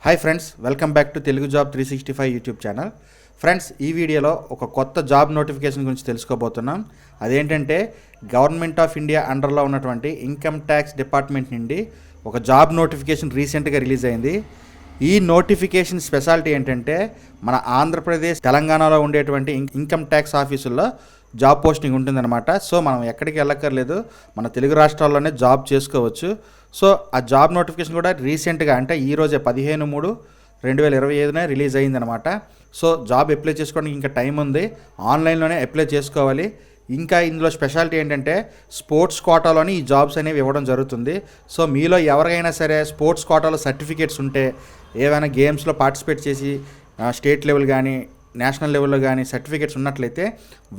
Hi friends, welcome back to Telugu job 365 YouTube channel. Friends, ఈ వీడియోలో ఒక కొత్త జాబ్ నోటిఫికేషన్ గురించి తెలుసుకోబోతున్నాం. అదేంటంటే గవర్నమెంట్ ఆఫ్ ఇండియా అండర్లో ఉన్నటువంటి ఇన్కమ్ ట్యాక్స్ డిపార్ట్మెంట్ నుండి ఒక జాబ్ నోటిఫికేషన్ రీసెంట్గా రిలీజ్ అయింది. ఈ నోటిఫికేషన్ స్పెషాలిటీ ఏంటంటే మన ఆంధ్రప్రదేశ్, తెలంగాణలో ఉండేటువంటి ఇన్కమ్ ట్యాక్స్ ఆఫీసుల్లో జాబ్ పోస్టింగ్ ఉంటుందన్నమాట. సో మనం ఎక్కడికి వెళ్ళక్కర్లేదు, మన తెలుగు రాష్ట్రాల్లోనే జాబ్ చేసుకోవచ్చు. సో ఆ జాబ్ నోటిఫికేషన్ కూడా రీసెంట్గా అంటే ఈరోజే 15/3/2025 రిలీజ్ అయ్యిందనమాట. సో జాబ్ అప్లై చేసుకోవడానికి ఇంకా టైం ఉంది, ఆన్లైన్లోనే అప్లై చేసుకోవాలి. ఇంకా ఇందులో స్పెషాలిటీ ఏంటంటే స్పోర్ట్స్ కోటాలోని ఈ జాబ్స్ అనేవి ఇవ్వడం జరుగుతుంది. సో మీలో ఎవరికైనా సరే స్పోర్ట్స్ కోటాలో సర్టిఫికేట్స్ ఉంటే, ఏవైనా గేమ్స్లో పార్టిసిపేట్ చేసి స్టేట్ లెవెల్ కానీ నేషనల్ లెవెల్లో కానీ సర్టిఫికేట్స్ ఉన్నట్లయితే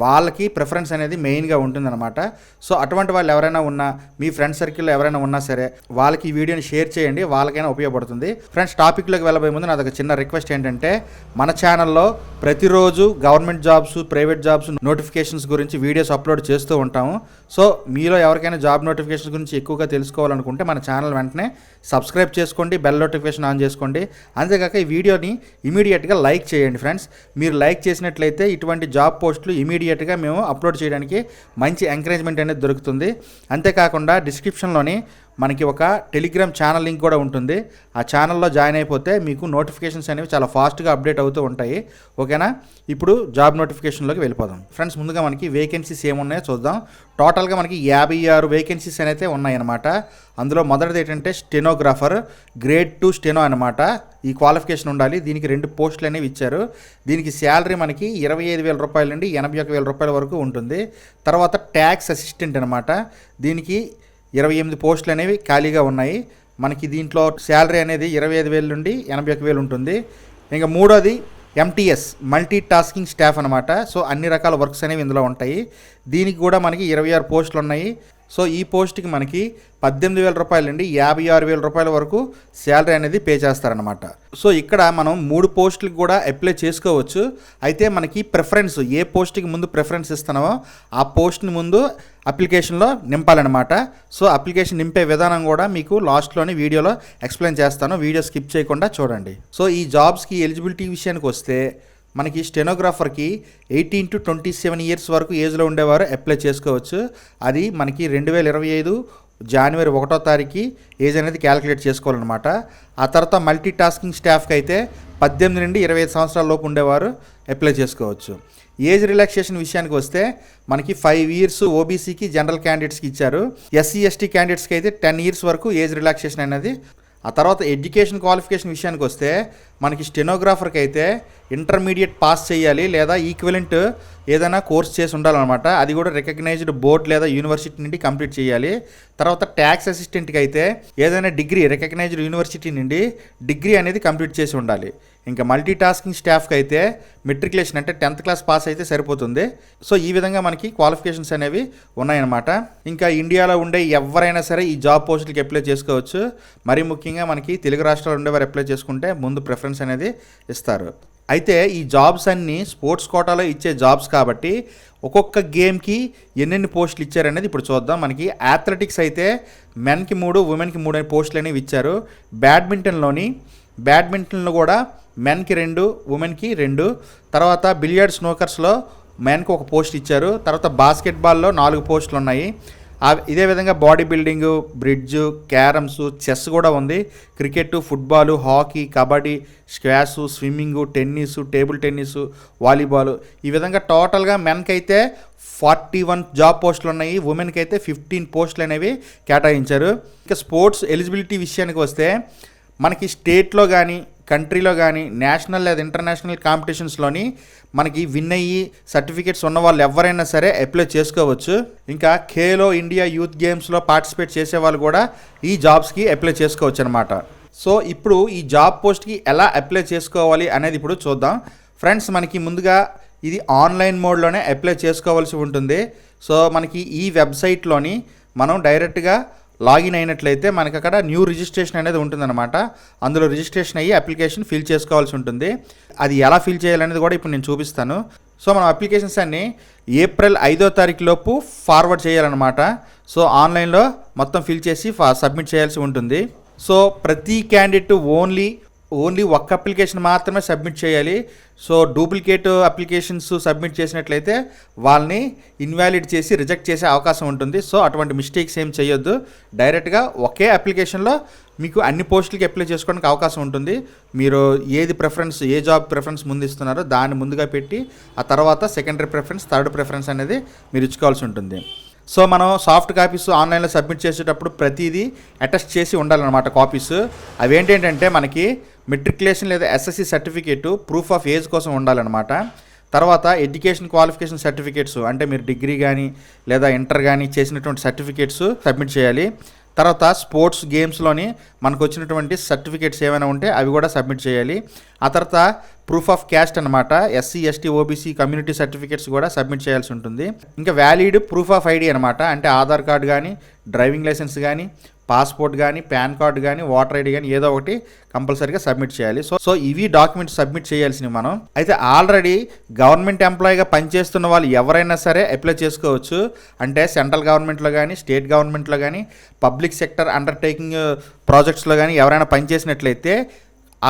వాళ్ళకి ప్రిఫరెన్స్ అనేది మెయిన్గా ఉంటుందన్నమాట. సో అటువంటి వాళ్ళు ఎవరైనా ఉన్నా, మీ ఫ్రెండ్ సర్కిల్లో ఎవరైనా ఉన్నా సరే వాళ్ళకి ఈ వీడియోని షేర్ చేయండి, వాళ్ళకైనా ఉపయోగపడుతుంది. ఫ్రెండ్స్, టాపిక్లోకి వెళ్ళబోయే ముందు నాదొక చిన్న రిక్వెస్ట్ ఏంటంటే, మన ఛానల్లో ప్రతిరోజు government jobs, private jobs notifications గురించి వీడియోస్ అప్లోడ్ చేస్తూ ఉంటాము. సో మీలో ఎవరికైనా జాబ్ నోటిఫికేషన్స్ గురించి ఎక్కువగా తెలుసుకోవాలనుకుంటే మన ఛానల్ వెంటనే సబ్స్క్రైబ్ చేసుకోండి, బెల్ నోటిఫికేషన్ ఆన్ చేసుకోండి. అంతేకాక ఈ వీడియోని ఇమీడియట్గా లైక్ చేయండి. ఫ్రెండ్స్, మీరు లైక్ చేసినట్లయితే ఇటువంటి జాబ్ పోస్టులు ఇమీడియట్గా మేము అప్లోడ్ చేయడానికి మంచి ఎంకరేజ్మెంట్ అనేది దొరుకుతుంది. అంతేకాకుండా డిస్క్రిప్షన్లోని మనకి ఒక టెలిగ్రామ్ ఛానల్ లింక్ కూడా ఉంటుంది. ఆ ఛానల్లో జాయిన్ అయిపోతే మీకు నోటిఫికేషన్స్ అనేవి చాలా ఫాస్ట్గా అప్డేట్ అవుతూ ఉంటాయి. ఓకేనా? ఇప్పుడు జాబ్ నోటిఫికేషన్లోకి వెళ్ళిపోదాం. ఫ్రెండ్స్, ముందుగా మనకి వేకెన్సీస్ ఏమున్నాయో చూద్దాం. టోటల్గా మనకి 56 వేకెన్సీస్ అయితే ఉన్నాయన్నమాట. అందులో మొదటిది ఏంటంటే స్టెనోగ్రాఫర్, గ్రేడ్ 2 స్టెనో అనమాట. ఈ క్వాలిఫికేషన్ ఉండాలి. దీనికి 2 పోస్టులు అనేవి ఇచ్చారు. దీనికి శాలరీ మనకి 25,000 రూపాయల నుండి 81,000 రూపాయల వరకు ఉంటుంది. తర్వాత ట్యాక్స్ అసిస్టెంట్ అనమాట. దీనికి 28 పోస్టులు అనేవి ఖాళీగా ఉన్నాయి. మనకి దీంట్లో శాలరీ అనేది 25,000 నుండి 81,000 ఉంటుంది. ఇంకా మూడోది MTS, మల్టీ టాస్కింగ్ స్టాఫ్ అనమాట. సో అన్ని రకాల వర్క్స్ అనేవి ఇందులో ఉంటాయి. దీనికి కూడా మనకి 26 పోస్టులు ఉన్నాయి. సో ఈ పోస్ట్కి మనకి 18,000 రూపాయల నుండి 56,000 రూపాయల వరకు శాలరీ అనేది పే చేస్తారనమాట. సో ఇక్కడ మనం 3 పోస్టులకు కూడా అప్లై చేసుకోవచ్చు. అయితే మనకి ప్రిఫరెన్స్, ఏ పోస్ట్కి ముందు ప్రిఫరెన్స్ ఇస్తున్నామో ఆ పోస్ట్ని ముందు అప్లికేషన్లో నింపాలన్నమాట. సో అప్లికేషన్ నింపే విధానం కూడా మీకు లాస్ట్లోని వీడియోలో ఎక్స్ప్లెయిన్ చేస్తాను. వీడియో స్కిప్ చేయకుండా చూడండి. సో ఈ జాబ్స్కి ఎలిజిబిలిటీ విషయానికి వస్తే మనకి స్టెనోగ్రాఫర్కి 18 to 27 ఇయర్స్ వరకు ఏజ్లో ఉండేవారు అప్లై చేసుకోవచ్చు. అది మనకి 2025 జనవరి 1వ తారీఖు ఏజ్ అనేది క్యాలిక్యులేట్ చేసుకోవాలన్నమాట. ఆ తర్వాత మల్టీ టాస్కింగ్ స్టాఫ్కి అయితే 18 నుండి 25 సంవత్సరాల లోపు ఉండేవారు అప్లై చేసుకోవచ్చు. ఏజ్ రిలాక్సేషన్ విషయానికి వస్తే మనకి 5 ఇయర్స్ ఓబీసీకి, జనరల్ క్యాండిడేట్స్కి ఇచ్చారు. SC ST క్యాండిడేట్స్కి అయితే 10 ఇయర్స్ వరకు ఏజ్ రిలాక్సేషన్ అనేది. ఆ తర్వాత ఎడ్యుకేషన్ క్వాలిఫికేషన్ విషయానికి వస్తే మనకి స్టెనోగ్రాఫర్కి అయితే ఇంటర్మీడియట్ పాస్ చేయాలి, లేదా ఈక్వలెంట్ ఏదైనా కోర్స్ చేసి ఉండాలన్నమాట. అది కూడా రికగ్నైజ్డ్ బోర్డ్ లేదా యూనివర్సిటీ నుండి కంప్లీట్ చేయాలి. తర్వాత ట్యాక్స్ అసిస్టెంట్కి అయితే ఏదైనా డిగ్రీ, రికగ్నైజ్డ్ యూనివర్సిటీ నుండి డిగ్రీ అనేది కంప్లీట్ చేసి ఉండాలి. ఇంకా మల్టీ టాస్కింగ్ స్టాఫ్కి అయితే మెట్రికులేషన్ అంటే 10th క్లాస్ పాస్ అయితే సరిపోతుంది. సో ఈ విధంగా మనకి క్వాలిఫికేషన్స్ అనేవి ఉన్నాయన్నమాట. ఇంకా ఇండియాలో ఉండే ఎవరైనా సరే ఈ జాబ్ పోస్టులకి అప్లై చేసుకోవచ్చు. మరీ ముఖ్యంగా మనకి తెలుగు రాష్ట్రాలు ఉండేవారు అప్లై చేసుకుంటే ముందు ప్రిఫరెన్స్ అనేది ఇస్తారు. అయితే ఈ జాబ్స్ అన్నీ స్పోర్ట్స్ కోటాలో ఇచ్చే జాబ్స్ కాబట్టి ఒక్కొక్క గేమ్కి ఎన్నెన్ని పోస్టులు ఇచ్చారనేది ఇప్పుడు చూద్దాం. మనకి అథ్లెటిక్స్ అయితే మెన్కి 3, ఉమెన్కి 3 పోస్టులు అనేవి ఇచ్చారు. బ్యాడ్మింటన్లో కూడా మెన్కి 2, ఉమెన్కి 2. తర్వాత బిలియర్డ్, స్నూకర్స్లో మెన్కి 1 పోస్ట్ ఇచ్చారు. తర్వాత బాస్కెట్బాల్లో 4 పోస్టులు ఉన్నాయి. ఇదే విధంగా body building, bridge, carroms, chess కూడా ఉంది. Cricket, football, hockey, kabaddi, squash, swimming, tennis, table tennis, volleyball, ఈ విధంగా టోటల్గా మెన్కి అయితే 41 జాబ్ పోస్టులు ఉన్నాయి. ఉమెన్కి అయితే 15 పోస్టులు అనేవి కేటాయించారు. ఇంకా స్పోర్ట్స్ ఎలిజిబిలిటీ విషయానికి వస్తే మనకి స్టేట్లో కానీ, కంట్రీలో కానీ, నేషనల్ లేదా ఇంటర్నేషనల్ కాంపిటీషన్స్లోని మనకి విన్ అయ్యి సర్టిఫికేట్స్ ఉన్న వాళ్ళు ఎవరైనా సరే అప్లై చేసుకోవచ్చు. ఇంకా ఖేలో ఇండియా యూత్ గేమ్స్లో పార్టిసిపేట్ చేసే వాళ్ళు కూడా ఈ జాబ్స్కి అప్లై చేసుకోవచ్చు అనమాట. సో ఇప్పుడు ఈ జాబ్ పోస్ట్కి ఎలా అప్లై చేసుకోవాలి అనేది ఇప్పుడు చూద్దాం. ఫ్రెండ్స్, మనకి ముందుగా ఇది ఆన్లైన్ మోడ్లోనే అప్లై చేసుకోవాల్సి ఉంటుంది. సో మనకి ఈ వెబ్సైట్లోని మనం డైరెక్ట్గా లాగిన్ అయినట్లయితే మనకి అక్కడ న్యూ రిజిస్ట్రేషన్ అనేది ఉంటుందన్నమాట. అందులో రిజిస్ట్రేషన్ అయ్యి అప్లికేషన్ ఫిల్ చేసుకోవాల్సి ఉంటుంది. అది ఎలా ఫిల్ చేయాలనేది కూడా ఇప్పుడు నేను చూపిస్తాను. సో మనం అప్లికేషన్స్ అన్నీ ఏప్రిల్ 5వ తారీఖు లోపు ఫార్వర్డ్ చేయాలన్నమాట. సో ఆన్లైన్లో మొత్తం ఫిల్ చేసి సబ్మిట్ చేయాల్సి ఉంటుంది. సో ప్రతి క్యాండిడేట్ ఓన్లీ ఓన్లీ ఒక్క అప్లికేషన్ మాత్రమే సబ్మిట్ చేయాలి. సో డూప్లికేట్ అప్లికేషన్స్ సబ్మిట్ చేసినట్లయితే వాళ్ళని ఇన్వాలిడ్ చేసి రిజెక్ట్ చేసే అవకాశం ఉంటుంది. సో అటువంటి మిస్టేక్స్ ఏం చేయొద్దు. డైరెక్ట్గా ఒకే అప్లికేషన్లో మీకు అన్ని పోస్టులకి అప్లై చేసుకోవడానికి అవకాశం ఉంటుంది. మీరు ఏది ప్రిఫరెన్స్, ఏ జాబ్ ప్రిఫరెన్స్ ముందు ఇస్తున్నారో దాన్ని ముందుగా పెట్టి ఆ తర్వాత సెకండరీ ప్రిఫరెన్స్, థర్డ్ ప్రిఫరెన్స్ అనేది మీరు ఇచ్చుకోవాల్సి ఉంటుంది. సో మనం సాఫ్ట్ కాపీస్ ఆన్లైన్లో సబ్మిట్ చేసేటప్పుడు ప్రతిదీ అటెస్ట్ చేసి ఉండాలన్నమాట కాపీస్. అవి ఏంటంటే మనకి మెట్రికులేషన్ లేదా SSC certificate, proof of age కోసం ఉండాలన్నమాట. తర్వాత ఎడ్యుకేషన్ క్వాలిఫికేషన్ సర్టిఫికేట్స్, అంటే మీరు డిగ్రీ కానీ లేదా ఇంటర్ కానీ చేసినటువంటి సర్టిఫికేట్స్ సబ్మిట్ చేయాలి. తర్వాత స్పోర్ట్స్ గేమ్స్లోని మనకు వచ్చినటువంటి సర్టిఫికేట్స్ ఏమైనా ఉంటే అవి కూడా సబ్మిట్ చేయాలి. ఆ తర్వాత ప్రూఫ్ ఆఫ్ క్యాస్ట్ అనమాట, SC ST OBC community certificates కూడా సబ్మిట్ చేయాల్సి ఉంటుంది. ఇంకా వ్యాలిడ్ ప్రూఫ్ ఆఫ్ ఐడి అనమాట, అంటే ఆధార్ కార్డు కానీ, డ్రైవింగ్ లైసెన్స్ కానీ, పాస్పోర్ట్ కానీ, పాన్ కార్డు కానీ, ఓటర్ ఐడి కానీ ఏదో ఒకటి కంపల్సరీగా సబ్మిట్ చేయాలి. సో ఇవి డాక్యుమెంట్స్ సబ్మిట్ చేయాల్సినవి మనం. అయితే ఆల్రెడీ గవర్నమెంట్ ఎంప్లాయీగా పనిచేస్తున్న వాళ్ళు ఎవరైనా సరే అప్లై చేసుకోవచ్చు. అంటే సెంట్రల్ గవర్నమెంట్లో కానీ, స్టేట్ గవర్నమెంట్లో కానీ, పబ్లిక్ సెక్టర్ అండర్టేకింగ్ ప్రాజెక్ట్స్లో కానీ ఎవరైనా పనిచేసినట్లయితే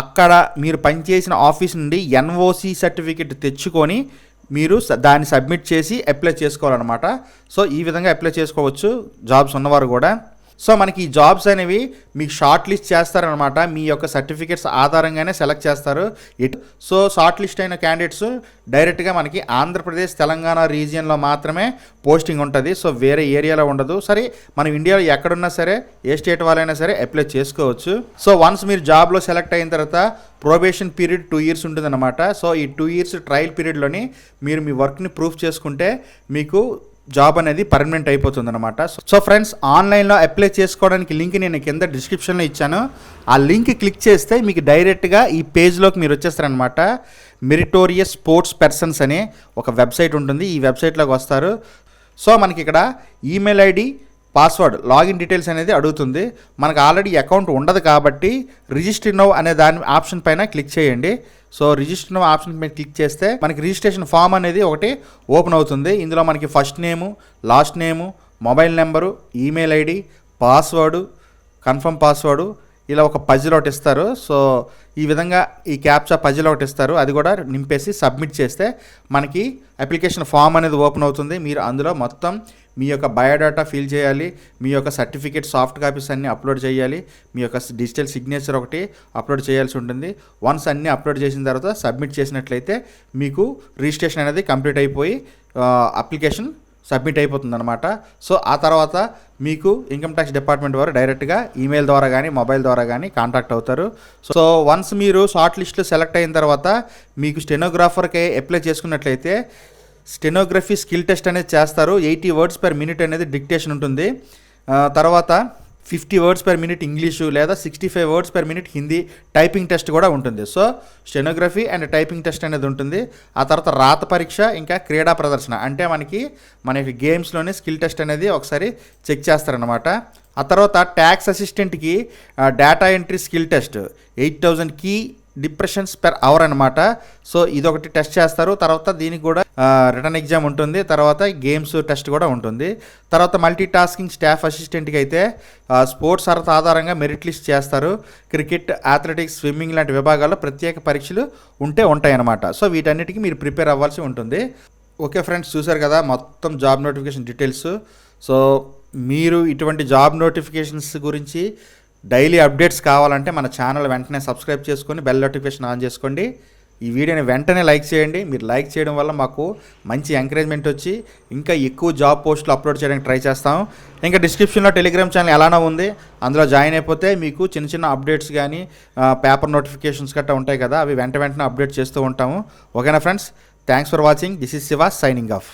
అక్కడ మీరు పనిచేసిన ఆఫీస్ నుండి ఎన్ఓసి సర్టిఫికేట్ తెచ్చుకొని మీరు దాన్ని సబ్మిట్ చేసి అప్లై చేసుకోవాలన్నమాట. సో ఈ విధంగా అప్లై చేసుకోవచ్చు జాబ్స్ ఉన్నవారు కూడా. సో మనకి ఈ జాబ్స్ అనేవి మీకు షార్ట్ లిస్ట్ చేస్తారనమాట. మీ యొక్క సర్టిఫికేట్స్ ఆధారంగానే సెలెక్ట్ చేస్తారు. సో షార్ట్ లిస్ట్ అయిన క్యాండిడేట్స్ డైరెక్ట్గా మనకి ఆంధ్రప్రదేశ్, తెలంగాణ రీజియన్లో మాత్రమే పోస్టింగ్ ఉంటుంది. సో వేరే ఏరియాలో ఉండదు. సరే మనం ఇండియాలో ఎక్కడున్నా సరే, ఏ స్టేట్ వాళ్ళైనా సరే అప్లై చేసుకోవచ్చు. సో వన్స్ మీరు జాబ్లో సెలెక్ట్ అయిన తర్వాత ప్రొబేషన్ పీరియడ్ 2 years ఉంటుందన్నమాట. సో ఈ 2 years ట్రయల్ పీరియడ్లోని మీరు మీ వర్క్ని ప్రూఫ్ చేసుకుంటే మీకు జాబ్ అనేది పర్మనెంట్ అయిపోతుంది అనమాట. సో ఫ్రెండ్స్, ఆన్లైన్లో అప్లై చేసుకోవడానికి లింక్ నేను కింద డిస్క్రిప్షన్లో ఇచ్చాను. ఆ లింక్ క్లిక్ చేస్తే మీకు డైరెక్ట్గా ఈ పేజ్లోకి మీరు వచ్చేస్తారనమాట. మెరిటోరియస్ స్పోర్ట్స్ పర్సన్స్ అనే ఒక వెబ్సైట్ ఉంటుంది. ఈ వెబ్సైట్లోకి వస్తారు. సో మనకి ఇక్కడ email ID, password, login details అనేది అడుగుతుంది. మనకు ఆల్రెడీ అకౌంట్ ఉండదు కాబట్టి రిజిస్టర్ నౌ అనే దాని ఆప్షన్ పైన క్లిక్ చేయండి. సో రిజిస్టర్ నౌ ఆప్షన్ పైన క్లిక్ చేస్తే మనకి రిజిస్ట్రేషన్ ఫామ్ అనేది ఒకటి ఓపెన్ అవుతుంది. ఇందులో మనకి ఫస్ట్ నేము, లాస్ట్ నేము, mobile number, email ID, password, confirm password, ఇలా ఒక పజిల్ ఒకటి ఇస్తారు. సో ఈ విధంగా ఈ క్యాప్చా పజిల్ ఒకటి ఇస్తారు. అది కూడా నింపేసి సబ్మిట్ చేస్తే మనకి అప్లికేషన్ ఫామ్ అనేది ఓపెన్ అవుతుంది. మీరు అందులో మొత్తం మీ యొక్క బయోడాటా ఫిల్ చేయాలి, మీ యొక్క సర్టిఫికేట్ సాఫ్ట్ కాపీస్ అన్నీ అప్లోడ్ చేయాలి, మీ యొక్క డిజిటల్ సిగ్నేచర్ ఒకటి అప్లోడ్ చేయాల్సి ఉంటుంది. వన్స్ అన్నీ అప్లోడ్ చేసిన తర్వాత సబ్మిట్ చేసినట్లయితే మీకు రిజిస్ట్రేషన్ అనేది కంప్లీట్ అయిపోయి అప్లికేషన్ సబ్మిట్ అయిపోతుంది అనమాట. సో ఆ తర్వాత మీకు ఇన్కమ్ ట్యాక్స్ డిపార్ట్మెంట్ వారు డైరెక్ట్గా ఈమెయిల్ ద్వారా కానీ, మొబైల్ ద్వారా కానీ కాంటాక్ట్ అవుతారు. సో వన్స్ మీరు షార్ట్ లిస్ట్లో సెలెక్ట్ అయిన తర్వాత మీకు స్టెనోగ్రాఫర్కి అప్లై చేసుకున్నట్లయితే స్టెనోగ్రఫీ స్కిల్ టెస్ట్ అనేది చేస్తారు. 80 words per minute అనేది డిక్టేషన్ ఉంటుంది. తర్వాత 50 words per minute ఇంగ్లీషు లేదా 65 words per minute Hindi typing test కూడా ఉంటుంది. So stenography and typing test అనేది ఉంటుంది. ఆ తర్వాత రాత పరీక్ష, ఇంకా క్రీడా ప్రదర్శన, అంటే మనకి గేమ్స్లోనే స్కిల్ టెస్ట్ అనేది ఒకసారి చెక్ చేస్తారనమాట. ఆ తర్వాత ట్యాక్స్ అసిస్టెంట్కి data entry skill test 8000 key depressions per hour అనమాట. సో ఇదొకటి టెస్ట్ చేస్తారు. తర్వాత దీనికి కూడా రిటర్న్ ఎగ్జామ్ ఉంటుంది. తర్వాత గేమ్స్ టెస్ట్ కూడా ఉంటుంది. తర్వాత మల్టీ టాస్కింగ్ స్టాఫ్ అసిస్టెంట్కి అయితే స్పోర్ట్స్ అర్హత ఆధారంగా మెరిట్ లిస్ట్ చేస్తారు. క్రికెట్, అథ్లెటిక్స్, స్విమ్మింగ్ లాంటి విభాగాల్లో ప్రత్యేక పరీక్షలు ఉంటాయన్నమాట. సో వీటన్నిటికీ మీరు ప్రిపేర్ అవ్వాల్సి ఉంటుంది. ఓకే ఫ్రెండ్స్, చూసారు కదా మొత్తం జాబ్ నోటిఫికేషన్ డీటెయిల్స్. సో మీరు ఇటువంటి జాబ్ నోటిఫికేషన్స్ గురించి డైలీ అప్డేట్స్ కావాలంటే మన ఛానల్ వెంటనే సబ్స్క్రైబ్ చేసుకొని బెల్ నోటిఫికేషన్ ఆన్ చేసుకోండి. ఈ వీడియోని వెంటనే లైక్ చేయండి. మీరు లైక్ చేయడం వల్ల మాకు మంచి ఎంకరేజ్మెంట్ వచ్చి ఇంకా ఎక్కువ జాబ్ పోస్టులు అప్లోడ్ చేయడానికి ట్రై చేస్తాం. ఇంకా డిస్క్రిప్షన్లో టెలిగ్రామ్ ఛానల్ ఎలానో ఉంది, అందులో జాయిన్ అయిపోతే మీకు చిన్న చిన్న అప్డేట్స్ కానీ పేపర్ నోటిఫికేషన్స్ గట్రా ఉంటాయి కదా, అవి వెంటనే అప్డేట్ చేస్తూ ఉంటాము. ఓకేనా friends, thanks for watching. This is Shiva signing off.